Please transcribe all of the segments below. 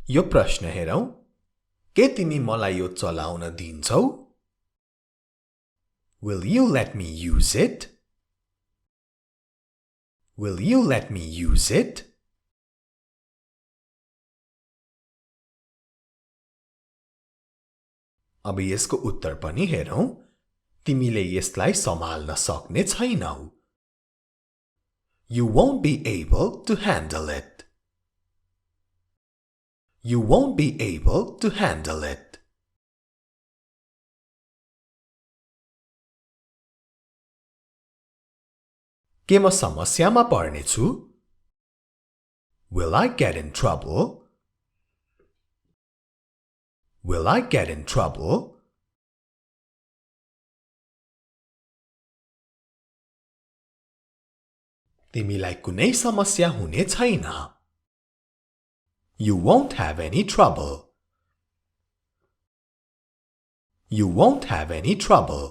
यो प्रश्न हेरौं के तिमी मलाई यो चलाउन दिन्छौ Will you let me use it Will you let me use it अब यसको उत्तर पनि हेरौं तिमीले यसलाई सम्हाल्न सक्ने छैनौ You won't be able to handle it You won't be able to handle it के म समस्यामा पर्नेछु Will I get in trouble Will I get in trouble तिमीलाई कुनै समस्या हुने छैन You won't have any trouble You won't have any trouble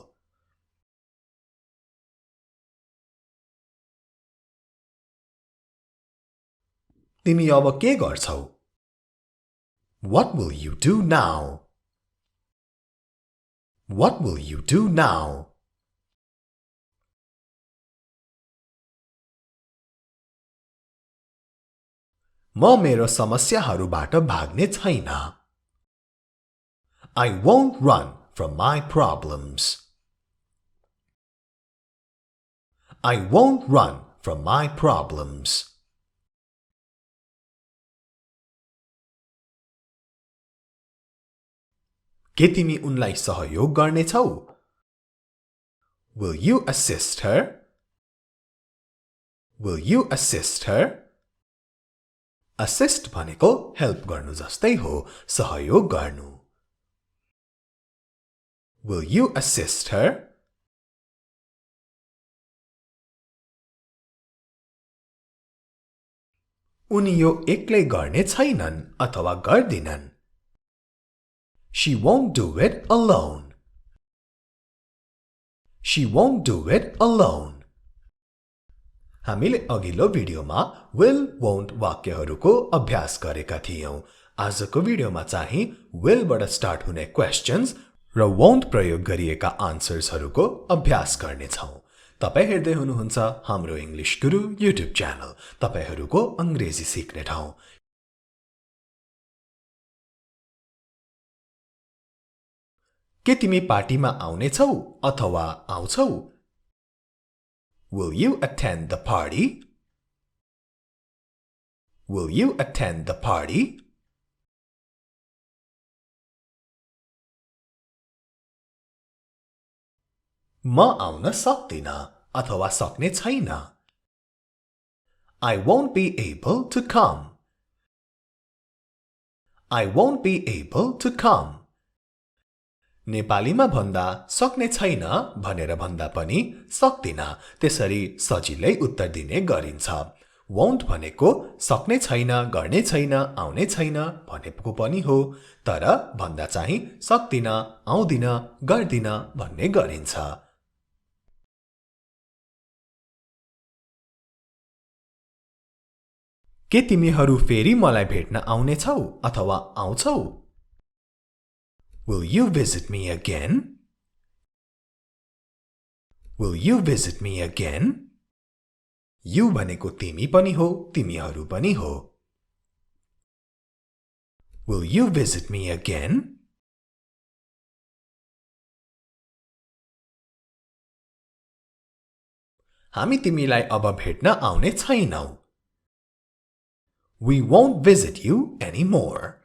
तिमी अब के गर्छौ What will you do now What will you do now म मेरो समस्याहरूबाट भाग्ने छैन I won't run from my problems I won't run from my problems के तिमी उनलाई सहयोग गर्नेछौ Will you assist her Will you assist her Assist भनेको help गर्नु जस्तै हो सहयोग गर्नु Will you assist her उनी यो एक्लै गर्ने छैनन् अथवा गर्दिनन् She won't do it alone She won't do it alone हामीले अघिल्लो भिडियोमा will won't वाक्यहरूको अभ्यास गरेका थियौं आजको भिडियोमा चाहिँ will बाट स्टार्ट हुने क्वेशन्स र won't प्रयोग गरिएका आन्सर्सहरूको अभ्यास गर्नेछौं तपाई हेर्दै हुनुहुन्छ हाम्रो इंग्लिश गुरु युट्युब च्यानल तपाईहरुको अंग्रेजी सिक्ने ठाउँ के तिमी पार्टीमा आउने छौ अथवा आउँछौ Will you attend the party Will you attend the party म आउन सक्दिन अथवा सक्ने छैन I won't be able to come I won't be able to come नेपालीमा भन्दा सक्ने छैन भनेर भन्दा पनि सक्दिन त्यसरी सजिलै उत्तर दिने गरिन्छ won't भनेको सक्ने छैन गर्ने छैन आउने छैन भनेको पनि हो तर भन्दा चाहिँ सक्दिन आउँदिन गर्दिन भन्ने गरिन्छ के तिमीहरू फेरि मलाई भेट्न आउने छौ अथवा आउँछौ Will you visit me again? Will you visit me again? You भनेको तिमी पनि हो तिमीहरू पनि हो Will you visit me again? हामी तिमीलाई अब भेट्न आउने छैनौ We won't visit you anymore.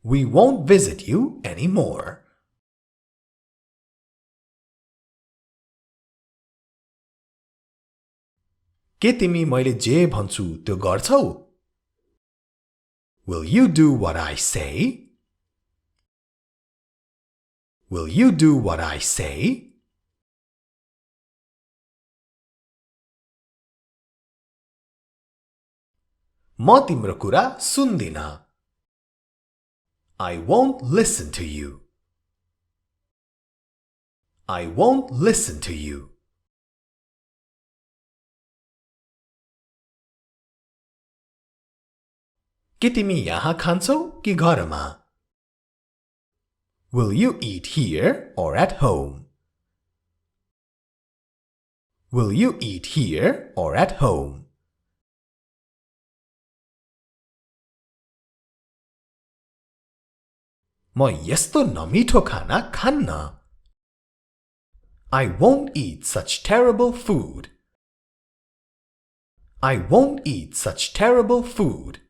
We won't visit you anymore. के तिमी मैले जे भन्छु त्यो गर्छौ Will you do what I say? Will you do what I say? म तिम्रो कुरा सुन्दिन I won't listen to you. I won't listen to you. के तिमी यहाँ खान्छौ कि घरमा? Will you eat here or at home? Will you eat here or at home? म यस्तो नमिठो खाना खान्न. I won't eat such terrible food. I won't eat such terrible food.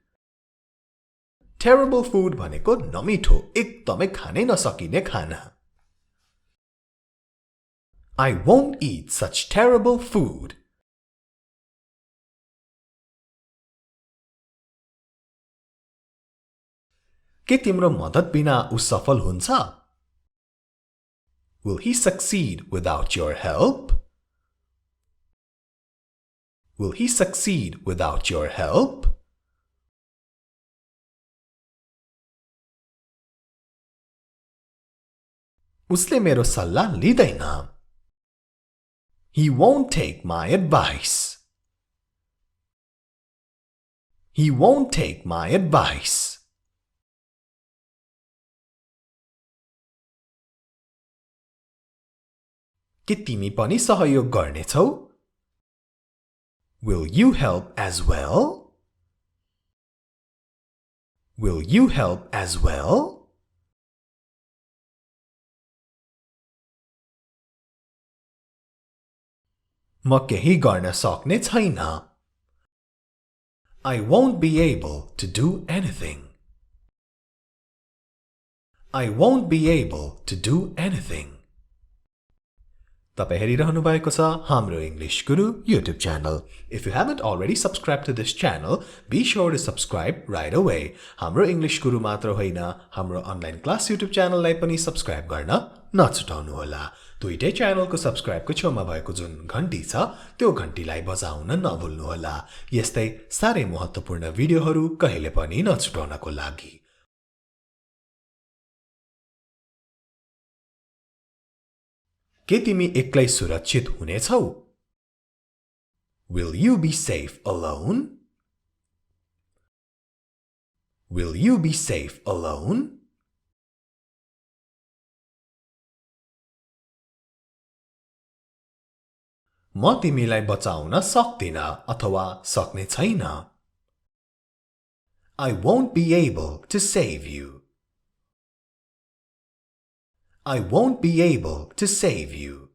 Terrible food भनेको नमिठो, एकदमै खानै नसकिने खाना. I won't eat such terrible food. के तिम्रो मद्दत बिना उ सफल हुन्छ? Will he succeed without your help? Will he succeed without your help? उसले मेरो सल्लाह लिँदैन. He won't take my advice. He won't take my advice. के तिमी पनि सहयोग गर्नेछौ? Will you help as well? Will you help as well? म केही गर्न सक्ने छैन. I won't be able to do anything. I won't be able to do anything. तपाईं हेरिरहनु भएको छ हाम्रो English Guru YouTube channel. If you haven't already subscribed to this channel, be sure to subscribe right away. हाम्रो English Guru मात्र होइन, हाम्रो online class YouTube channel लाई पनि subscribe गर्न नछुटाउनु होला. दुईटै च्यानलको सब्स्क्राइबको छेउमा भएको जुन घण्टी छ त्यो घण्टीलाई बजाउन नभुल्नु होला. यस्तै सारै महत्त्वपूर्ण भिडियोहरू कहिले पनि नछुटाउनको लागि. के तिमी एक्लै सुरक्षित हुनेछौ? Will you be safe alone? Will you be safe alone? म तिमीलाई बचाउन सक्दिन अथवा सक्ने छैन. I won't be able to save you. I won't be able to save you.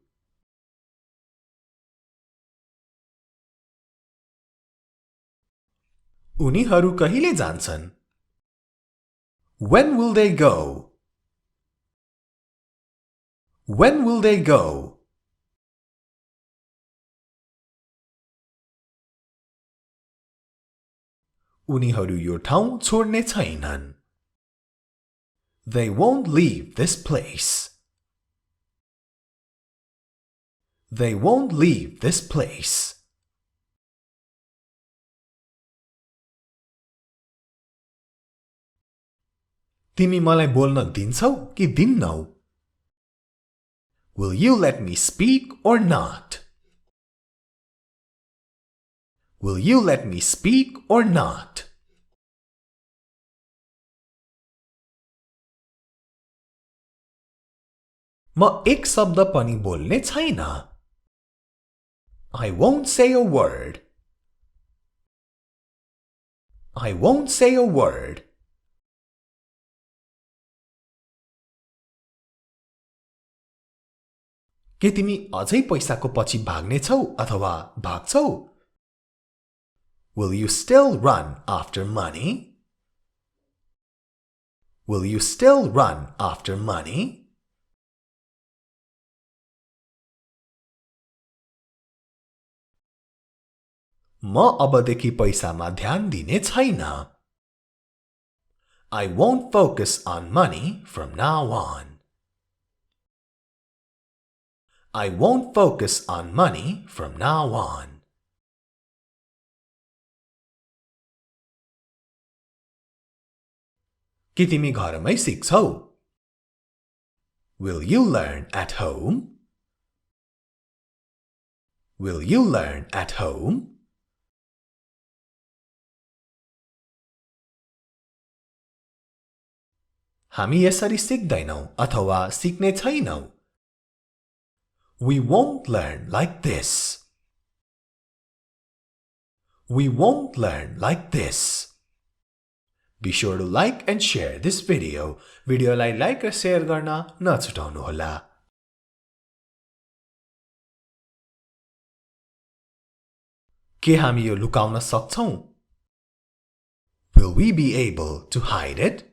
उनीहरू कहिले जान्छन्? When will they go? When will they go? उनीहरू यो ठाउँ छोड्ने छैनन्. They won't leave this place. They won't leave this place. तिमी मलाई बोल्न दिन्छौ कि दिन्नौ? Will you let me speak or not? Will you let me speak or not? म एक शब्द पनि बोल्ने छैन. I won't say a word. I won't say a word. के तिमी अझै पैसाको पछि भाग्नेछौ अथवा भाग्छौ? Will you still run after money? Will you still run after money? म अबदेखि पैसामा ध्यान दिने छैन. I won't focus on money from now on. I won't focus on money from now on. के तिमी घरमै सिक्छौ? Will you learn at home? Will you learn at home? हामी यसरी सिक्दैनौं अथवा सिक्ने छैनौं। We won't learn like this. We won't learn like this. Be sure to like and share this video. भिडियोलाई like र शेयर गर्न नछुटाउनुहोला। के हामी यो लुकाउन सक्छौं? Will we be able to hide it?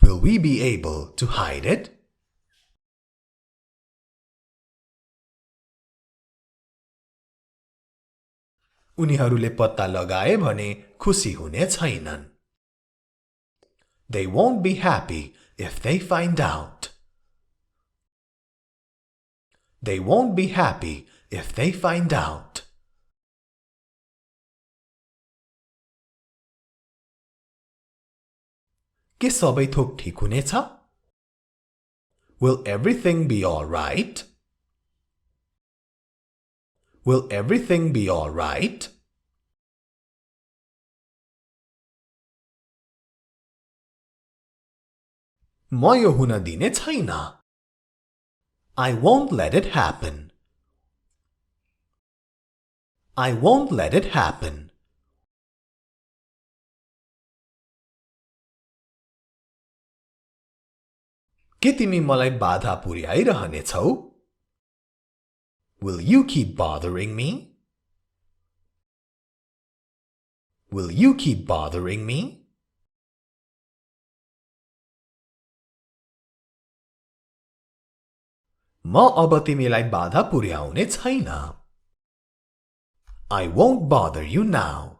Will we be able to hide it? उनीहरूले पत्ता लगाए भने खुसी हुने छैनन्। They won't be happy if they find out. They won't be happy if they find out. के सबै थोक ठीक हुनेछ? Will everything be all right? Will everything be all right? म यो हुन दिने छैन। I won't let it happen. I won't let it happen. के तिमी मलाई बाधा पुर्याइरहनेछौ? Will you keep bothering me? Will you keep bothering me? म अब तिमीलाई बाधा पुर्याउने छैन। I won't bother you now.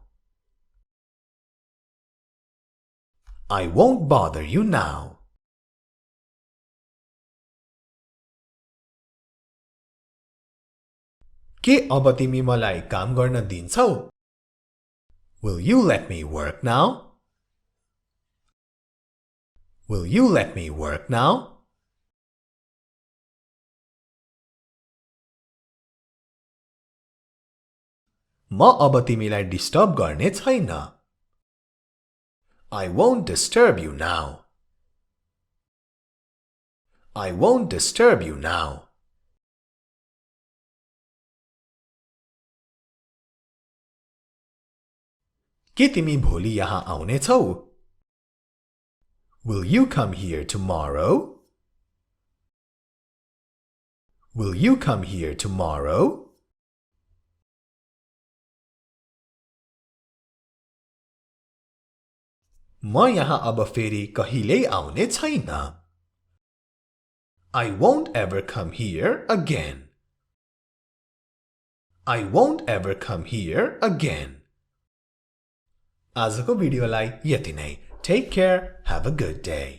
I won't bother you now. के अब तिमी मलाई काम गर्न दिन्छौ? Will you let me work now? Will you let me work now? म अब तिमीलाई डिस्टर्ब गर्ने छैन। I won't disturb you now. I won't disturb you now. के तिमी भोलि यहाँ आउनेछौ? Will you come here tomorrow? Will you come here tomorrow? म यहाँ अब फेरि कहिल्यै आउने छैन। I won't ever come here again. I won't ever come here again. आजको भिडियोलाई यति नै। Take care. Have a good day.